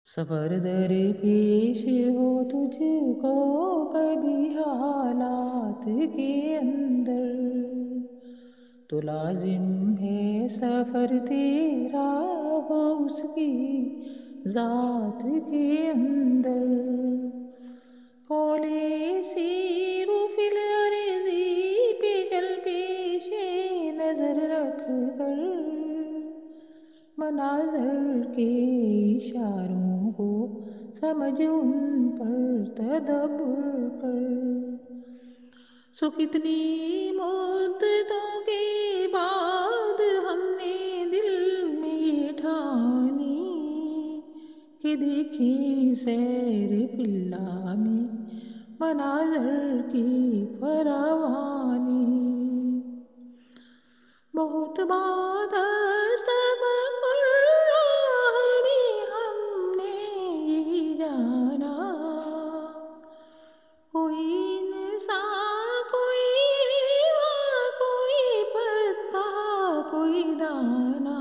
سفر در پیش ہو تجھ کو کبھی حالات کے اندر، تو لازم ہے سفر تیرا ہو اس کی ذات کے اندر۔ کولے سیر فی الارض پہ چل پیش نظر رکھ کر، مناظر کے اشاروں کو سمجھ ان پر تدبر کر۔ سو کتنی مدتوں کے بعد ہم نے دل میں یہ ٹھانی کہ دیکھیں سیر فی اللہ میں مناظر کی فراوانی۔ بہت بات استغفر راہ میں ہم نے یہی جانا، کوئی انسان کوئی حیوان کوئی پتا کوئی دانا،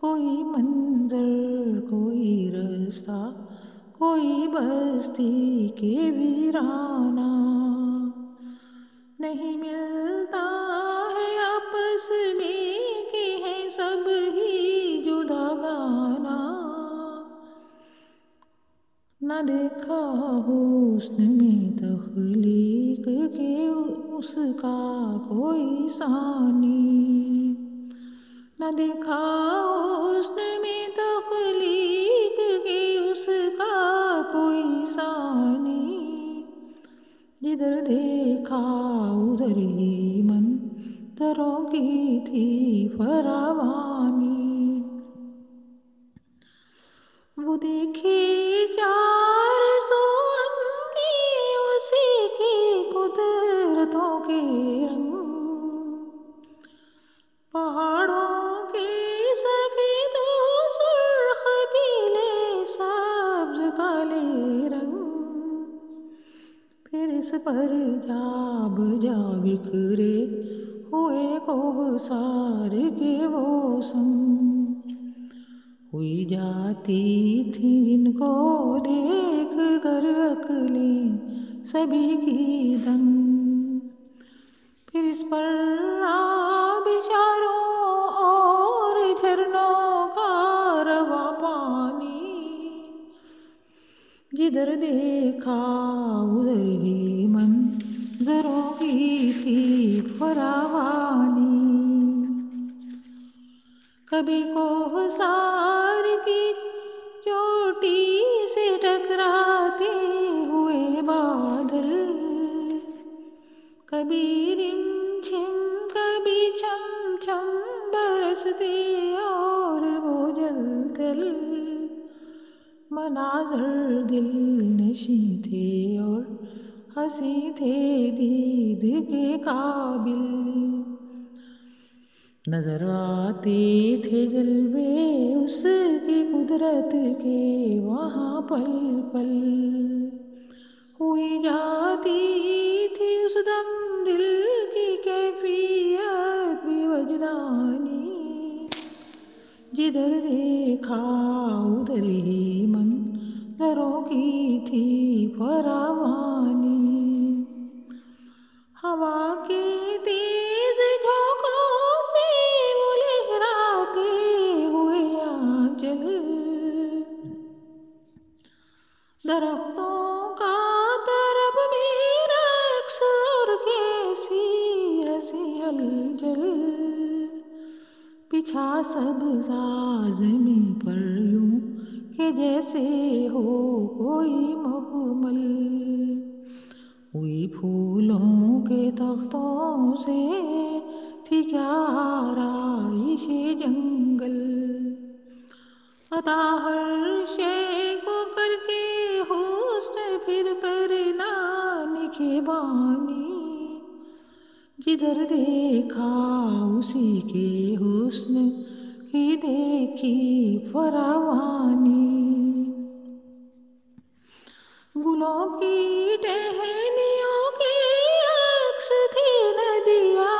کوئی منظر کوئی رستہ کوئی بستی کے ویرانہ، نہیں ملتا ہے آپس میں کہ ہیں سب ہی جدا گانا، نہ دیکھا حسن میں تخلیق کے اس کا کوئی ثانی، نہ دیکھا حسن میں تخلیق کے اس کا کوئی ثانی، جدھر دیکھا ادھر ہی منظروں کی تھی فراوانی۔ وہ دیکھے چار سو ہم نے اسی کی قدرتوں کے رنگ، پہاڑوں کے سفید و سرخ پیلے سبز کالے رنگ، پھر اس پر جا بجا بکھرے ہوئے کوثر کے وہ سنگ، ہوئی جاتی تھی جن کو دیکھ کر عقلیں سبھی کی دنگ، پھر اس پر آبشاروں اور جھرنوں کا رواں پانی، جدھر دیکھا ادھر ہی منظروں کی تھی فراوانی۔ کبھی کوثر کی چوٹی سے ٹکراتے ہوئے بادل، کبھی رم جھم کبھی چھم چھم برستے اور وہ جل تل، مناظر دل نشیں تھے اور ہنسی تھے دید کے قابل، نظر آتے تھے جلوے اس کی قدرت کے وہاں پل پل، ہوئی جاتی تھی اس دم دل کی کیفیت بھی وجدانی، جدھر دیکھا ادھر ہی منظروں کی تھی فراوانی۔ ہوا کے تیز جھونکوں سے وہ لہراتے ہوئے آنچل، درختوں کا طرب میں رقص اور کیسی ہنسی ہلچل، بچھا سبز زمین پر یوں کہ جیسے ہو کوئی مخمل، ہوئی پھولوں کے تختوں سے تھی کیا آرائش جنگل، عطا ہر شے کو کر کے حسن پھر کرنا نگہبانی، جدھر دیکھا اسی کے حسن کی دیکھی فراوانی۔ گلوں کی ٹہنیوں کے عکس تھی ندیا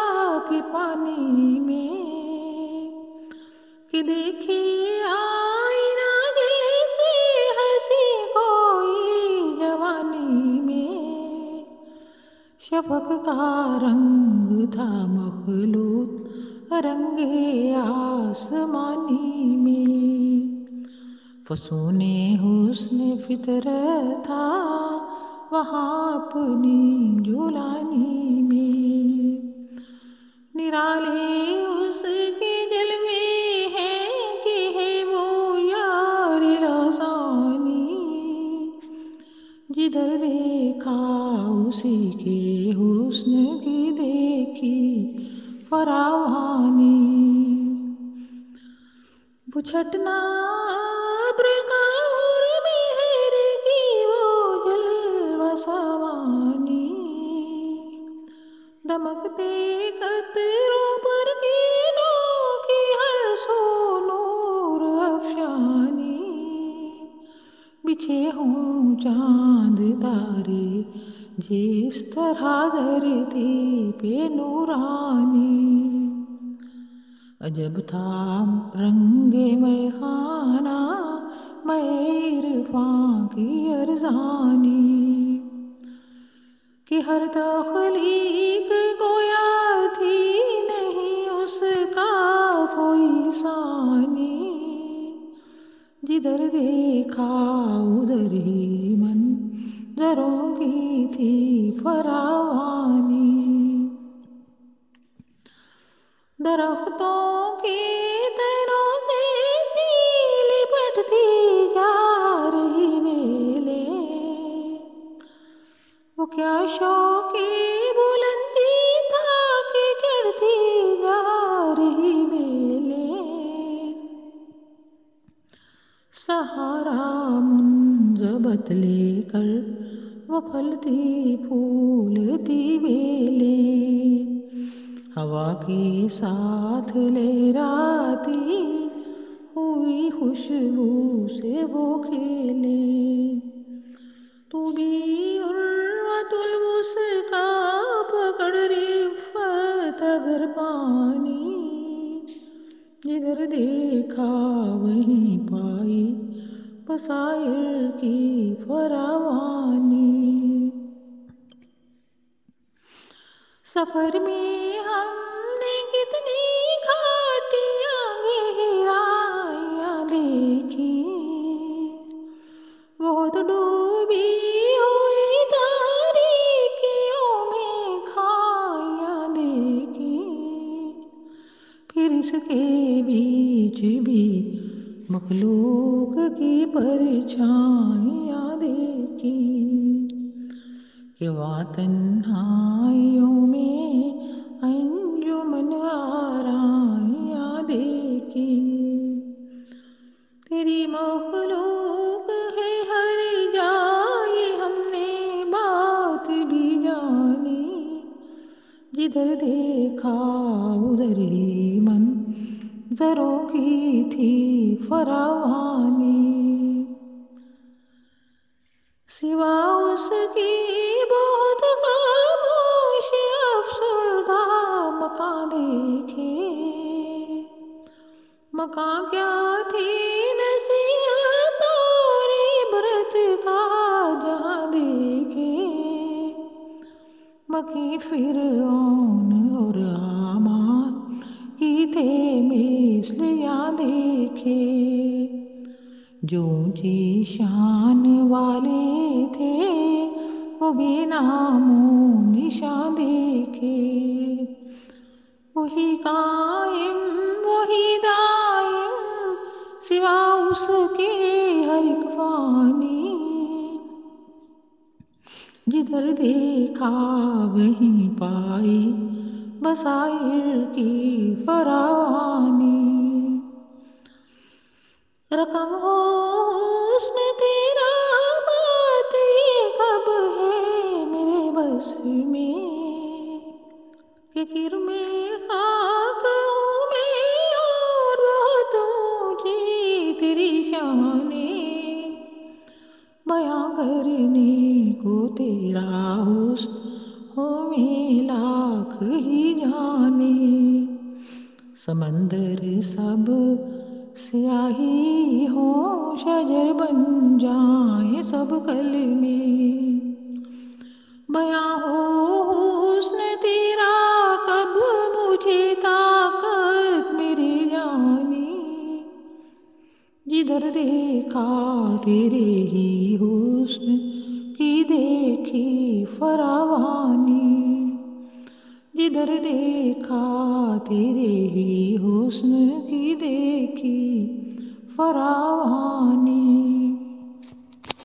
کے پانی میں، کہ دیکھے آئینہ رنگ تھا مخلوط رنگے آسمانی میں، فسون حسن فطرت تھا وہاں اپنی جولانی میں، نرالے اس کے جلوے ہیں کہ ہے وہ یار لسانی، جدھر دیکھا اسی کے حسن کی دیکھی فراوانی، بچھٹنا ابر کا اور مہر کی وہ جلوہ سوانی، دمکتے قطروں پر کرنوں کی ہر سو نور افشانی، بچھے ہوں چاند تارے جس طرح دھرتی پہ نورانی، عجب تھا رنگ میں خانہ میں عرفاں کی ارزانی، کہ ہر تخلیق گویا تھی نہیں اس کا کوئی ثانی، جدھر دیکھا ادھر ہی منظروں کی تھی فراوانی، درختوں کے تنوں سے تھی لپٹتی جا رہی بیلیں، وہ کیا شوق بلندی تھا کہ چڑھتی جا رہی بیلیں، سہارا منضبط لے کر وہ پھلتی پھولتی بیلیں، ہوا کے ساتھ لہراتی ہوئی خوشبو سے وہ کھیلے، تو بھی عروۃ الوثقیٰ پکڑ رفت اگر پانی، جدھر دیکھا وہیں پائی بصائر کی فراوانی، سفر میں ہم نے کتنی گھاٹیاں گہرائیاں دیکھی، بہت ڈوبی ہوئی تاریکیوں میں کھائیاں دیکھی، پھر اس کے بیچ بھی مخلوق کی پرچھائیاں دیکھی، کہ وہاں تنہائیوں میں انجمن آرائیاں دیکھی، تیری مخلوق ہے ہر جائے ہم نے بات بھی جانی، جدھر دیکھا ادھر ہی منظروں کی تھی فراوانی، سوا اس کی بہت خاموش افسردہ مکاں دیکھے، مکاں کیا تھی نصیحت اور عبرت کا جہاں دیکھے، مکی فرعون اور حامان کی تھے مثل یا دیکھے، جو اونچی شان والے تھے وہ بھی نام و نشان دیکھے، وہی قائم وہی دائم سوا اس کے ہر ایک فانی، جدھر دیکھا وہیں پائی بصائر کی فراوانی، رقم ہو حسن تیرا بات یہ کب ہے میرے بس میں، کہ کرم خاک ہوں میں اور بہت اونچی تیری شان، بیاں کرنے کو تیرا حسن ہو میں لاکھ ہی جانے، سمندر سب سیاہی ہو شجر بن جائیں سب کلمے، بیاں ہو حسن تیرا جدھر دیکھا تیرے ہی حسن کی دیکھی فراوانی، جدھر دیکھا تیرے ہی حسن کی دیکھی فراوانی،